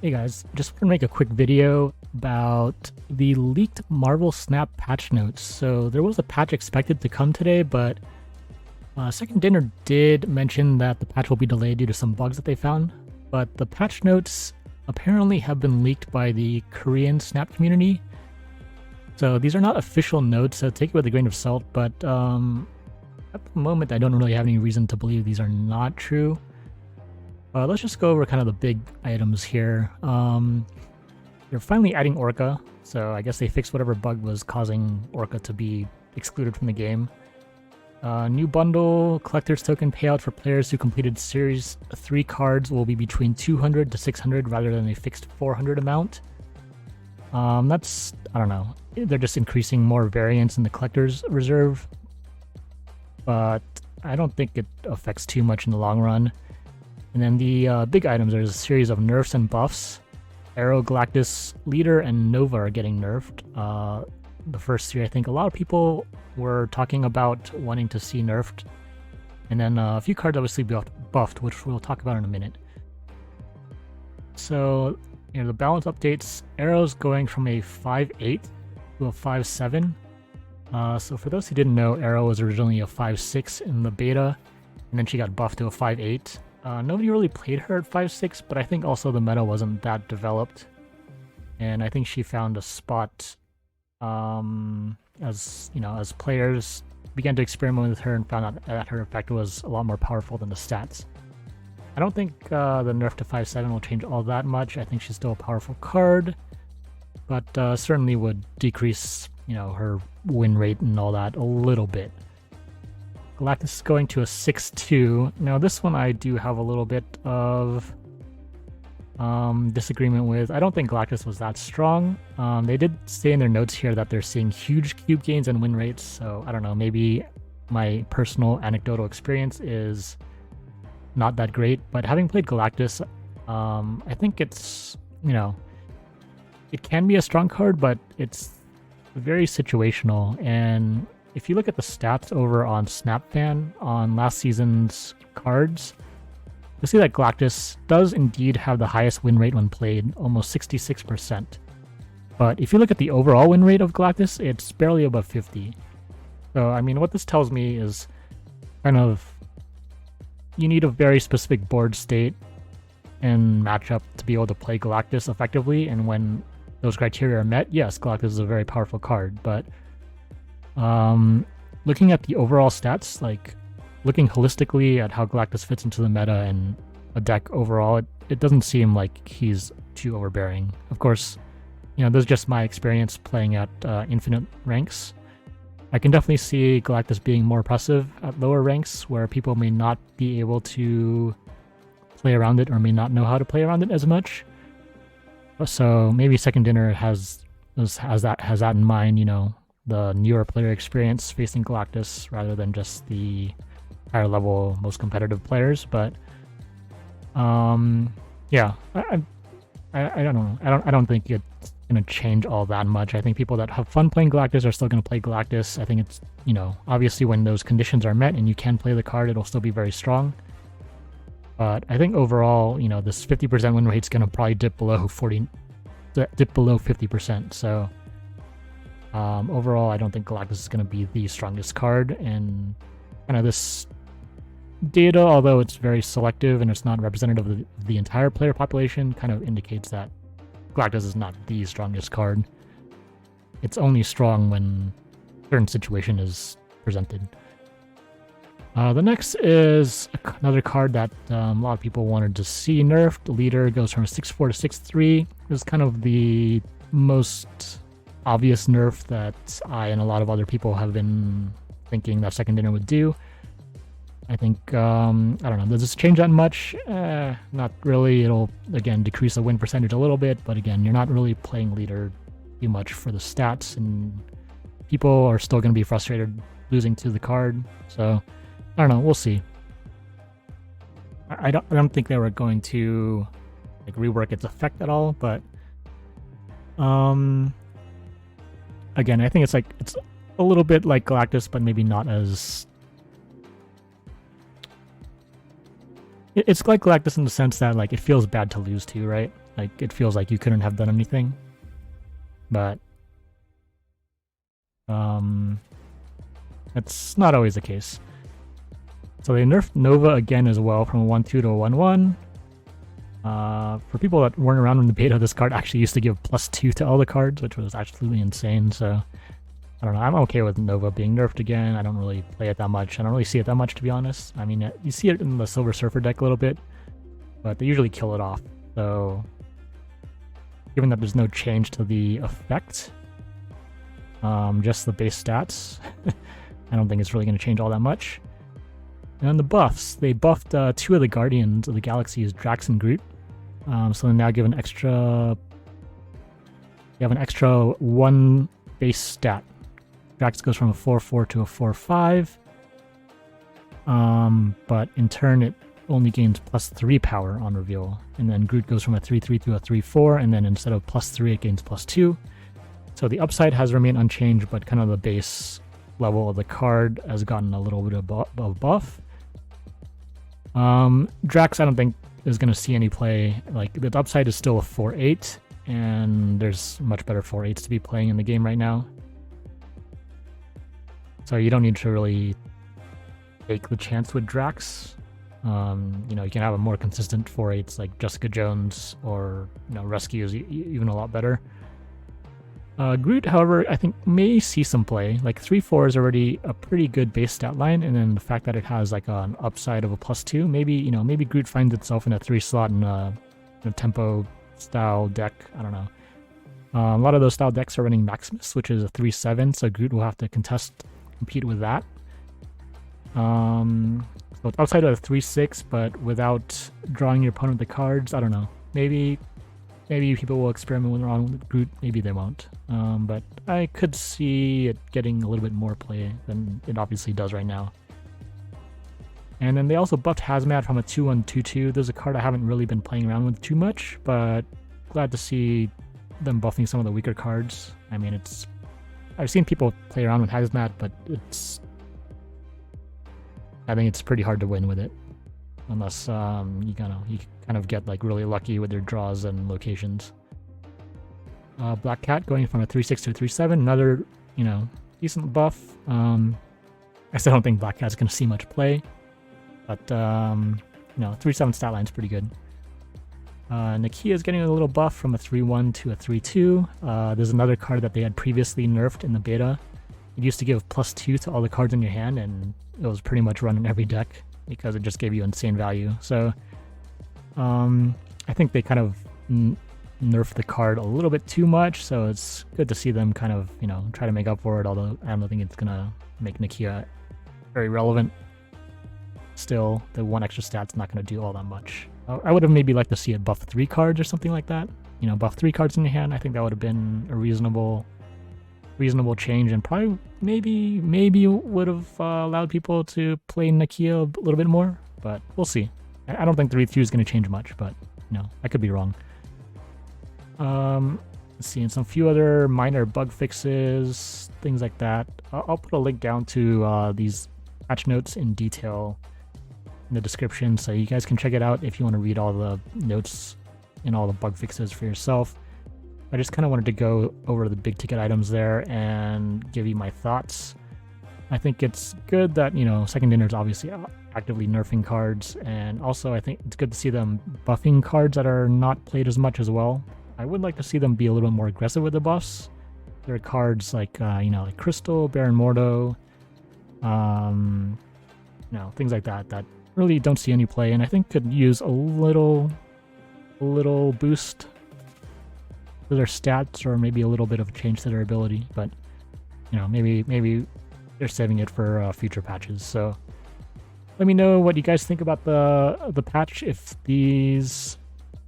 Hey guys, just want to make a quick video about the leaked Marvel Snap patch notes. So there was a patch expected to come today, but Second Dinner did mention that the patch will be delayed due to some bugs that they found. But the patch notes apparently have been leaked by the Korean Snap community. So these are not official notes, so take it with a grain of salt, but at the moment I don't really have any reason to believe these are not true. Let's just go over kind of the big items here. They're finally adding Orca, so I guess they fixed whatever bug was causing Orca to be excluded from the game. New bundle, collector's token payout for players who completed Series 3 cards will be between 200 to 600 rather than a fixed 400 amount. That's, I don't know, they're just increasing more variance in the collector's reserve, but I don't think it affects too much in the long run. And then the big items, there's a series of nerfs and buffs. Arrow, Galactus, Leader, and Nova are getting nerfed. The first three, I think a lot of people were talking about wanting to see nerfed. And then a few cards obviously buffed, which we'll talk about in a minute. So, the balance updates, Arrow's going from a 5.8 to a 5.7. So for those who didn't know, Arrow was originally a 5.6 in the beta, and then she got buffed to a 5.8. Nobody really played her at 5.6, but I think also the meta wasn't that developed. And I think she found a spot as players began to experiment with her and found out that her effect was a lot more powerful than the stats. I don't think the nerf to 5.7 will change all that much. I think she's still a powerful card, but certainly would decrease, her win rate and all that a little bit. Galactus is going to a 6.2. Now this one I do have a little bit of disagreement with. I don't think Galactus was that strong. They did say in their notes here that they're seeing huge cube gains and win rates, so I don't know, maybe my personal anecdotal experience is not that great, but having played Galactus, I think it's, it can be a strong card, but it's very situational. And if you look at the stats over on SnapFan on last season's cards, you'll see that Galactus does indeed have the highest win rate when played, almost 66%. But if you look at the overall win rate of Galactus, it's barely above 50. So, I mean, what this tells me is kind of you need a very specific board state and matchup to be able to play Galactus effectively, and when those criteria are met, yes, Galactus is a very powerful card, but looking at the overall stats, like looking holistically at how Galactus fits into the meta and a deck overall, it doesn't seem like he's too overbearing. Of course, this is just my experience playing at infinite ranks. I can definitely see Galactus being more oppressive at lower ranks where people may not be able to play around it or may not know how to play around it as much. So maybe Second Dinner has that in mind, the newer player experience facing Galactus rather than just the higher level, most competitive players. But yeah, I don't know. I don't think it's gonna change all that much. I think people that have fun playing Galactus are still gonna play Galactus. I think it's, obviously when those conditions are met and you can play the card, it'll still be very strong. But I think overall, this 50% win rate is gonna probably dip below 50%. So overall, I don't think Galactus is going to be the strongest card, and kind of this data, although it's very selective and it's not representative of the entire player population, kind of indicates that Galactus is not the strongest card. It's only strong when a certain situation is presented. The next is another card that a lot of people wanted to see nerfed. Leader goes from 6.4 to 6.3. It's kind of the most obvious nerf that I and a lot of other people have been thinking that Second Dinner would do. I think, I don't know, does this change that much? Not really. It'll, again, decrease the win percentage a little bit, but again, you're not really playing Leader too much for the stats, and people are still going to be frustrated losing to the card. So, I don't know, we'll see. I don't think they were going to rework its effect at all, but again, I think it's a little bit like Galactus, but maybe not as It's like Galactus in the sense that, like, it feels bad to lose to, right? Like, it feels like you couldn't have done anything. But that's not always the case. So they nerfed Nova again as well from a 1-2 to a 1-1. For people that weren't around in the beta, this card actually used to give +2 to all the cards, which was absolutely insane. So I don't know. I'm okay with Nova being nerfed again. I don't really play it that much. I don't really see it that much, to be honest. I mean, you see it in the Silver Surfer deck a little bit, but they usually kill it off. So given that there's no change to the effect, just the base stats, I don't think it's really going to change all that much. And the buffs, they buffed 2 of the Guardians of the Galaxies, Drax and Groot. So they now give an extra... You have an extra 1 base stat. Drax goes from a 4-4 to a 4-5. But in turn, it only gains +3 power on reveal. And then Groot goes from a 3-3 to a 3-4, and then instead of +3, it gains +2. So the upside has remained unchanged, but kind of the base level of the card has gotten a little bit of buff. Drax, I don't think is going to see any play. Like, the upside is still a 4-8, and there's much better 4-8s to be playing in the game right now. So you don't need to really take the chance with Drax. You know, you can have a more consistent 4-8s like Jessica Jones, or, you know, Rescue is even a lot better. Groot, however, I think may see some play. Like 3-4 is already a pretty good base stat line, and then the fact that it has like an upside of a +2, maybe, you know, maybe Groot finds itself in a 3 slot in a tempo style deck. I don't know. A lot of those style decks are running Maximus, which is a 3-7, so Groot will have to compete with that. So it's outside of a 3-6, but without drawing your opponent the cards, I don't know. Maybe people will experiment with Groot, maybe they won't. But I could see it getting a little bit more play than it obviously does right now. And then they also buffed Hazmat from a 2-1-2-2. There's a card I haven't really been playing around with too much, but glad to see them buffing some of the weaker cards. I mean, I've seen people play around with Hazmat, but I think it's pretty hard to win with it. Unless you kind of get like really lucky with your draws and locations. Black Cat going from a 3-6 to a 3-7, another, you know, decent buff. I still don't think Black Cat's going to see much play, but you know, 3-7 stat line's pretty good. Nakia's getting a little buff from a 3-1 to a 3-2. There's another card that they had previously nerfed in the beta. It used to give +2 to all the cards in your hand, and it was pretty much run in every deck because it just gave you insane value. So I think they kind of nerfed the card a little bit too much, so it's good to see them kind of, you know, try to make up for it, although I don't think it's gonna make Nakia very relevant. Still, the 1 extra stat's not gonna do all that much. I would have maybe liked to see it buff 3 cards or something like that. You know, buff 3 cards in your hand. I think that would have been a reasonable change, and probably maybe would have allowed people to play Nakia a little bit more, but we'll see. I don't think 3-2 is going to change much, but, you know, I could be wrong. Let's see, and some few other minor bug fixes, things like that. I'll put a link down to these patch notes in detail in the description, so you guys can check it out if you want to read all the notes and all the bug fixes for yourself. I just kind of wanted to go over the big ticket items there and give you my thoughts. I think it's good that, you know, Second Dinner is obviously actively nerfing cards, and also I think it's good to see them buffing cards that are not played as much as well. I would like to see them be a little bit more aggressive with the buffs. There are cards like, you know, like Crystal, Baron Mordo, you know, things like that that really don't see any play, and I think could use a little boost to their stats, or maybe a little bit of a change to their ability, but, you know, maybe they're saving it for future patches. So let me know what you guys think about the patch, if this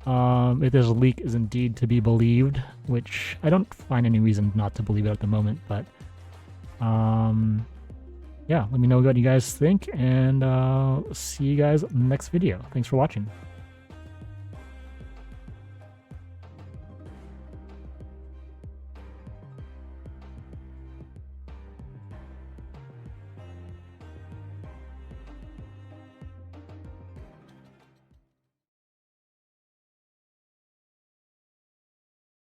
leak is indeed to be believed, which I don't find any reason not to believe it at the moment, but yeah, let me know what you guys think, and see you guys in the next video. Thanks for watching.